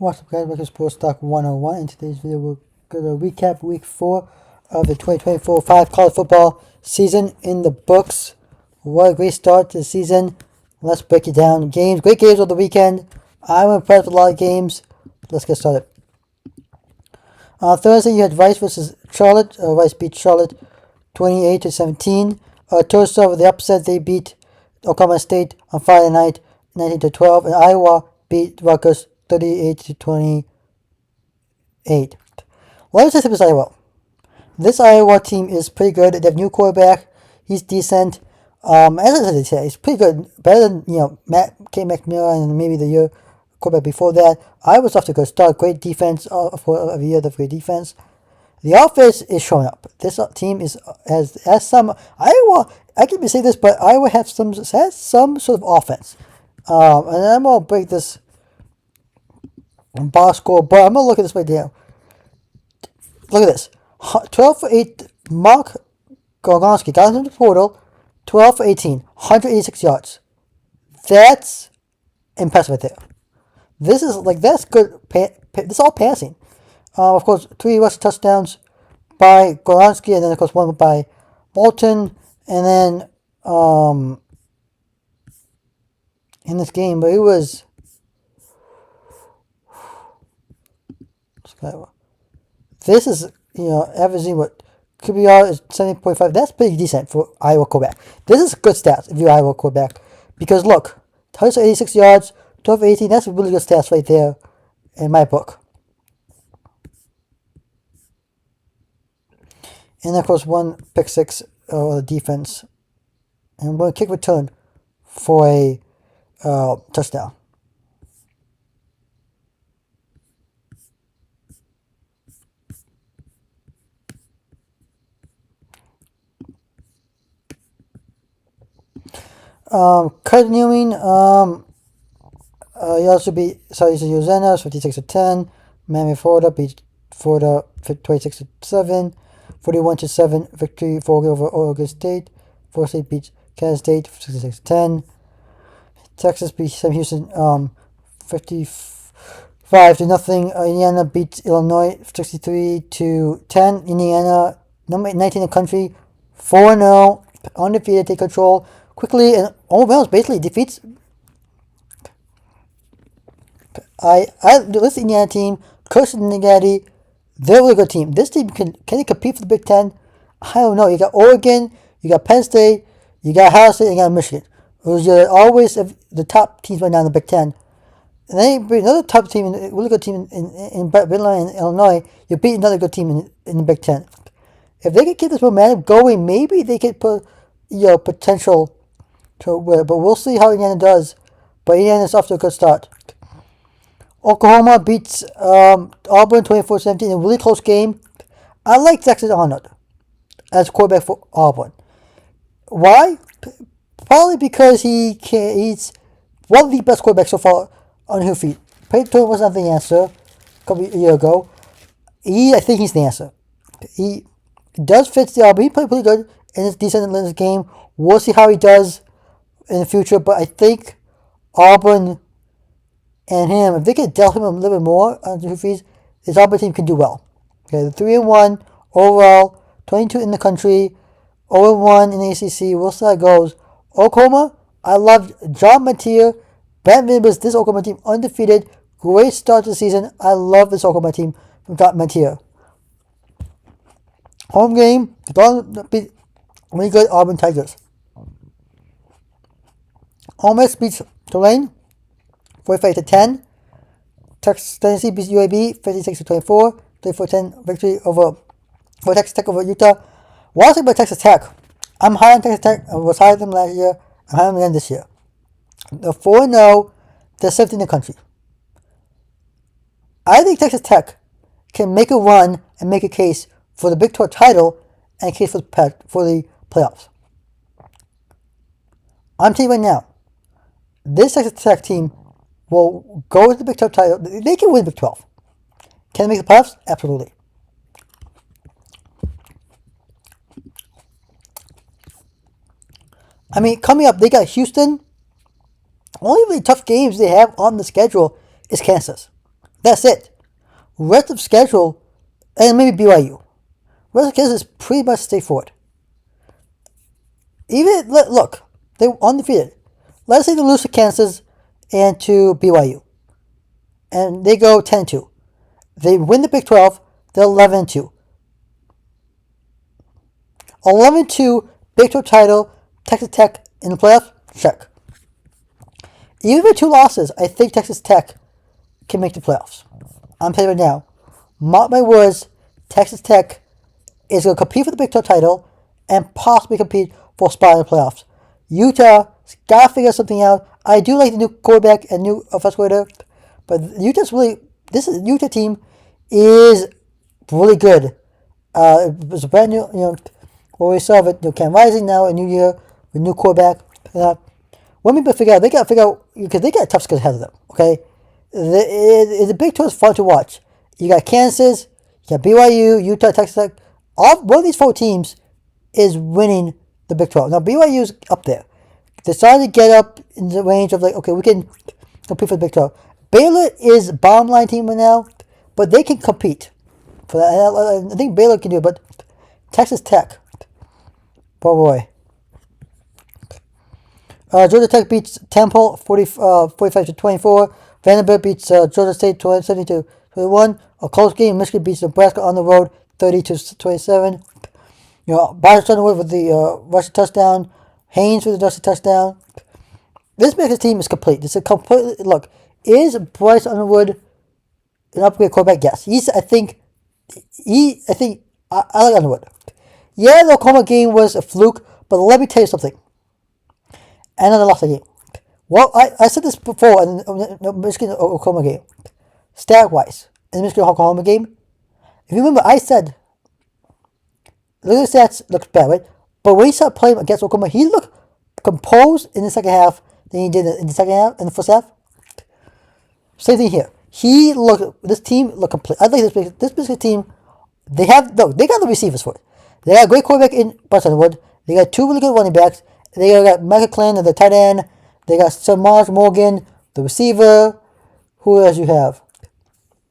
What's up, guys? Welcome to Sports Talk 101. In today's video, we're going to recap Week 4 of the 2024-5 college football season in the books. What a great start to the season. Let's break it down. Great games on the weekend. I'm impressed with a lot of games. Let's get started. On Thursday, you had Rice versus Charlotte. Rice beat Charlotte 28-17. Tulsa with the upset, they beat Oklahoma State on Friday night 19-12. And Iowa beat Rutgers 38-28. Let me say this Iowa. This Iowa team is pretty good. They have a new quarterback. He's decent. As I said, he's pretty good. Better than McNamara and maybe the year quarterback before that. Iowa's off to a good start. Great defense for a year of great defense. The offense is showing up. This team has some Iowa. I can say this, but Iowa has some sort of offense. And I'm gonna break this box score, but I'm gonna look at this right there. Look at this. 12 for 8. Mark Gorgonski got him to the portal. 12 for 18. 186 yards. That's impressive right there. That's good. This is all passing. Of course, 3 rushing touchdowns by Gorgonski, and then of course 1 by Bolton, and then in this game, but it was. This is, averaging what QBR is 70.5. That's pretty decent for Iowa quarterback. This is good stats if you're Iowa quarterback. Because look, 186 yards, 12 for 18, that's really good stats right there in my book. And of course, 1 pick 6 defense. And 1 kick return for a touchdown. Continuing, he also beat Uzenas 56-10. Miami Florida beat Florida 26-7. 41-7 victory for over Oregon State. Florida State beat Kansas State 66-10. Texas beat Sam Houston 55-0. Indiana beat Illinois 63-10. Indiana, number 19 in the country, 4-0, undefeated, take control quickly, and almost basically defeats. This Indiana team, Coach Nagati, they're a really good team. This team can they compete for the Big Ten? I don't know. You got Oregon, you got Penn State, you got Ohio State, and you got Michigan. Those are always the top teams right now in the Big Ten. And then you bring another top team, a really good team in Illinois. You beat another good team in the Big Ten. If they could keep this momentum going, maybe they could put potential to win. But we'll see how Indiana does. But Indiana is off to a good start. Oklahoma beats Auburn 24-17 in a really close game. I like Texas Arnold as quarterback for Auburn. Why? Probably because he's one of the best quarterbacks so far on his feet. Peyton was not the answer a couple of years ago. I think he's the answer. He does fit the Auburn. He played pretty good and is decent in this game. We'll see how he does in the future, but I think Auburn and him, if they can dealt him a little bit more on his feet, this Auburn team can do well. Okay, 3-1 overall, 22 in the country, 0-1 in the ACC. We'll see how it goes. Oklahoma, I love John Mateer. Ben Vibbers, this Oklahoma team undefeated. Great start to the season. I love this Oklahoma team from John Mateer. Home game, beat really good Auburn Tigers. Ole Miss beats Tulane 45-10. Tennessee beats UAB 56-24. 34-10 victory over Texas Tech over Utah. One thing about Texas Tech, I'm high on Texas Tech. I was higher than them last year. I'm higher on them this year. They're 4-0. They're 7th in the country. I think Texas Tech can make a run and make a case for the Big 12 title and a case for the playoffs. I'm telling you right now, this Texas Tech team will go to the Big 12 title. They can win the Big 12. Can they make the playoffs? Absolutely. I mean, coming up, they got Houston. Only really tough games they have on the schedule is Kansas. That's it. Rest of schedule, and maybe BYU. Rest of schedule is pretty much straightforward. Even look, they're undefeated. Let's say they lose to Kansas and to BYU, and they go 10-2. They win the Big 12. They're 11-2. 11-2 Big 12 title. Texas Tech in the playoffs. Check. Even with 2 losses, I think Texas Tech can make the playoffs. I'm telling you right now. Mark my words. Texas Tech is going to compete for the Big 12 title and possibly compete for a spot in the playoffs. Utah's got to figure something out. I do like the new quarterback and new offensive coordinator, but this Utah team is really good. It was a brand new, what we saw with Cam Rising now, a new year with new quarterback. When people figure out, they got to figure out, because they got a tough schedule ahead of them, okay? The Big 12 is fun to watch. You got Kansas, you got BYU, Utah, Texas Tech. One of these 4 teams is winning the Big 12. Now, BYU's up there. They're starting to get up in the range of like, okay, we can compete for the Big 12. Baylor is bottom line team right now, but they can compete for that. I think Baylor can do it, but Texas Tech, boy. Georgia Tech beats Temple 45-24. Vanderbilt beats Georgia State 70-21. A close game. Michigan beats Nebraska on the road 30-27. Bryce Underwood with the rushing touchdown. Haynes with the rushing touchdown. This Michigan team is complete. It's a complete look. Is Bryce Underwood an upgrade quarterback? Yes. I like Underwood. Yeah, the Oklahoma game was a fluke, but let me tell you something. And then they lost the game. Well, I said this before in the Michigan-Oklahoma game. Stat-wise, in the Michigan-Oklahoma game, if you remember, I said, look at the stats, looks bad, right? But when he started playing against Oklahoma, he looked composed in the second half than he did in the first half. Same thing here. This team looked complete. I think this Michigan team, they got the receivers for it. They got a great quarterback in Bryce Underwood. They got 2 really good running backs. They got Michael Clan at the tight end. They got Samaj Morgan, the receiver. Who else you have?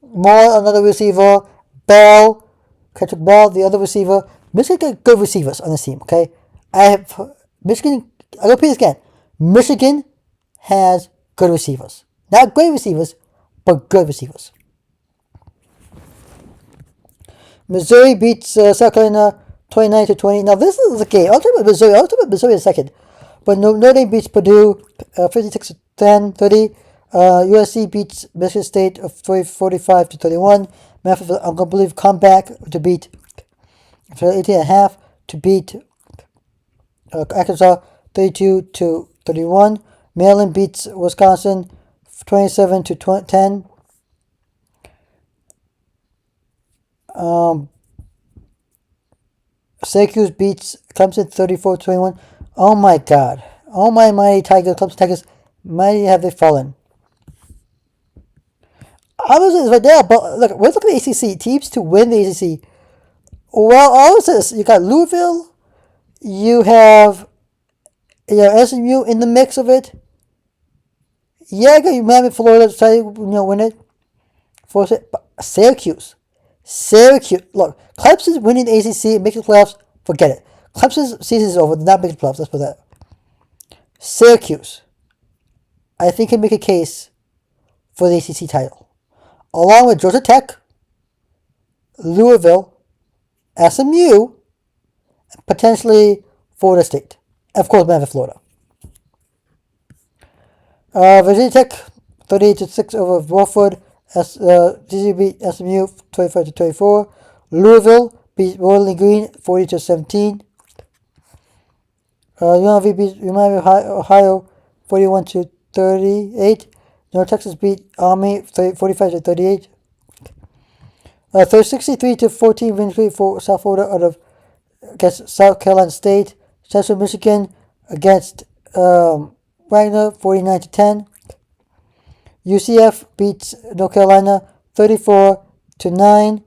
Moore, another receiver. Bell, Patrick Bell, the other receiver. Michigan got good receivers on this team, okay? I'm going to repeat this again. Michigan has good receivers. Not great receivers, but good receivers. Missouri beats South Carolina 29-20. Now, this is a game. I'll talk about Missouri. In a second. But Notre Dame beats Purdue 56-10, 30. USC beats Michigan State 45-31. Memphis, I'm going to believe, come back to beat 18.5 to beat Arkansas 32-31. Maryland beats Wisconsin 27-10. Syracuse beats Clemson 34-21. Oh my God. Oh my mighty Tigers, Clemson Tigers, mighty have they fallen. I was right there, but look, we're looking at the ACC. Teams to win the ACC. Well, all of this, you got Louisville, you have SMU in the mix of it. Yeah, you might have Florida try to win it. Force it. But Syracuse. Look, Clemson's winning the ACC and making the playoffs. Forget it. Clemson's season is over. They're not making the playoffs. Let's put that. Syracuse, I think, can make a case for the ACC title, along with Georgia Tech, Louisville, SMU, and potentially Florida State. Of course, Memphis, Florida. Virginia Tech 38-6 over Wofford. GC beat SMU 25-24. Louisville beat Bowling Green 40-17. UNLV beat Ohio 41-38. North Texas beat Army 45-38. 63-14 victory for South Florida against South Carolina State. Central Michigan against Wagner 49-10. UCF beats North Carolina 34-9.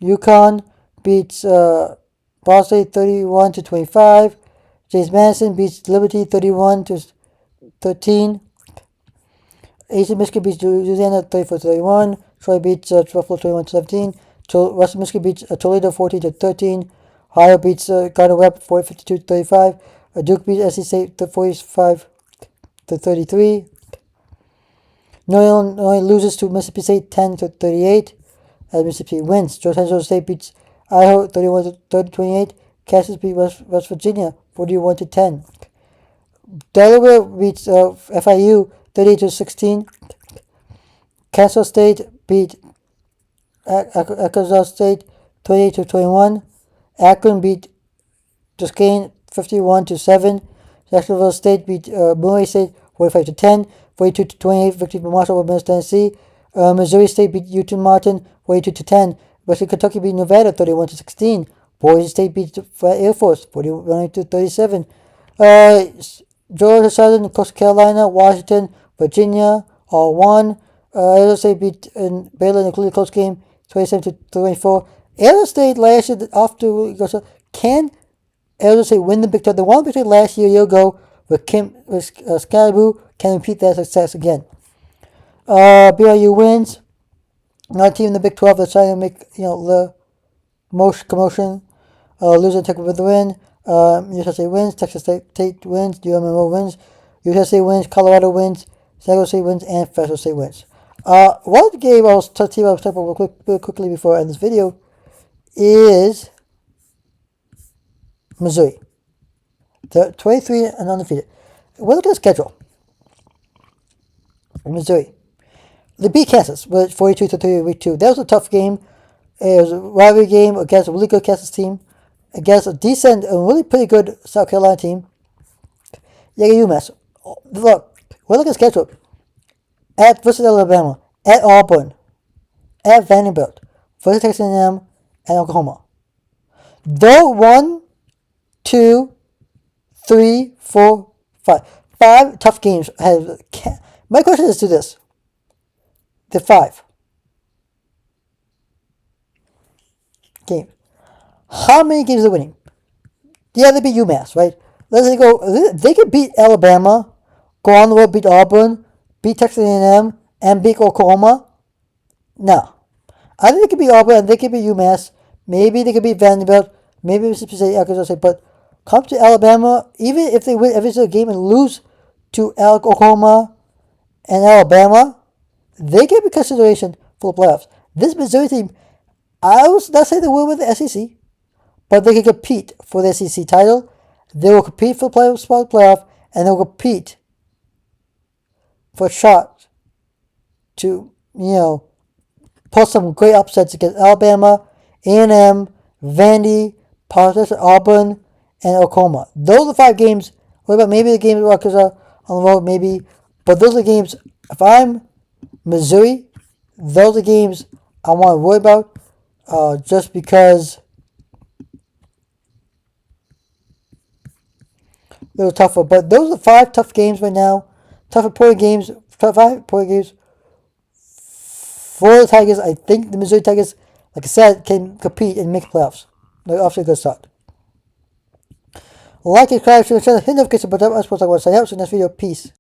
UConn beats Ball State 31-25. James Madison beats Liberty 31-13. AC Michigan beats Louisiana 34-31. Troy beats Buffalo 21-17. Western Michigan beats Toledo 14-13. Ohio beats Gardner-Webb 52-35. Duke beats NC State 45-33. Illinois loses to Mississippi State 10-38. As Mississippi wins, Georgia State beats Idaho 31-28. Kansas beats West Virginia 41-10. Delaware beats FIU 38-16. Kansas State beat Arkansas State 28-21. Akron beat Duquesne 51-7. Jacksonville State beat Murray State 45-10. 42-28 victory for Marshall over Middle Tennessee. Missouri State beat Utah Martin 42-10. Western Kentucky beat Nevada 31-16. Boise State beat Air Force 41-37. Georgia Southern, Coastal Carolina, Washington, Virginia all won. Arizona State beat Baylor in a close game 27-24. Arizona State last year can Arizona State win the Big 12? They won the Big 12 last year, a year ago with Scalaboo. Can repeat that success again. BYU wins. Another team in the Big 12 that's trying to make the most commotion. Losing Tech with the win. USC wins. Texas State wins. UMMO wins. USC wins. Colorado wins. San Diego State wins. And Fresno State wins. One game I was talking about real quickly before I end this video is Missouri. They're 23 and undefeated. We'll look at the schedule. Missouri. They beat Kansas with 42-30 week 2. That was a tough game. It was a rivalry game against a really good Kansas team, against a decent and really pretty good South Carolina team. You got UMass. Look, we'll look at the schedule. At versus Alabama, at Auburn, at Vanderbilt, versus Texas A&M, and Oklahoma. Though 1, 2, 3, 4, 5. 5 tough games. My question is to this. The 5 games. How many games are they winning? Yeah, they beat UMass, right? Let's say they could beat Alabama, go on the road, beat Auburn, beat Texas A&M, and beat Oklahoma. No. I think they could beat Auburn, they could beat UMass. Maybe they could beat Vanderbilt. Maybe Mississippi State, Arkansas State. But come to Alabama, even if they win every single game and lose to Oklahoma and Alabama, they can be consideration for the playoffs. This Missouri team, I was not saying they will win the SEC, but they can compete for the SEC title. They will compete for the playoff, and they will compete for a shot to, pull some great upsets against Alabama, A&M, Vandy, Auburn, and Oklahoma. Those are the 5 games. What about maybe the games with Arkansas on the road, maybe, but those are the games. If I'm Missouri, those are the games I want to worry about, just because they're tougher. But those are 5 tough games right now. Tough important games. Top 5 important games for the Tigers. I think the Missouri Tigers, like I said, can compete and make playoffs. They're off to a good start. Like and subscribe to the channel, hit notification button. I'm supposed to talk about sign up. So next video, peace.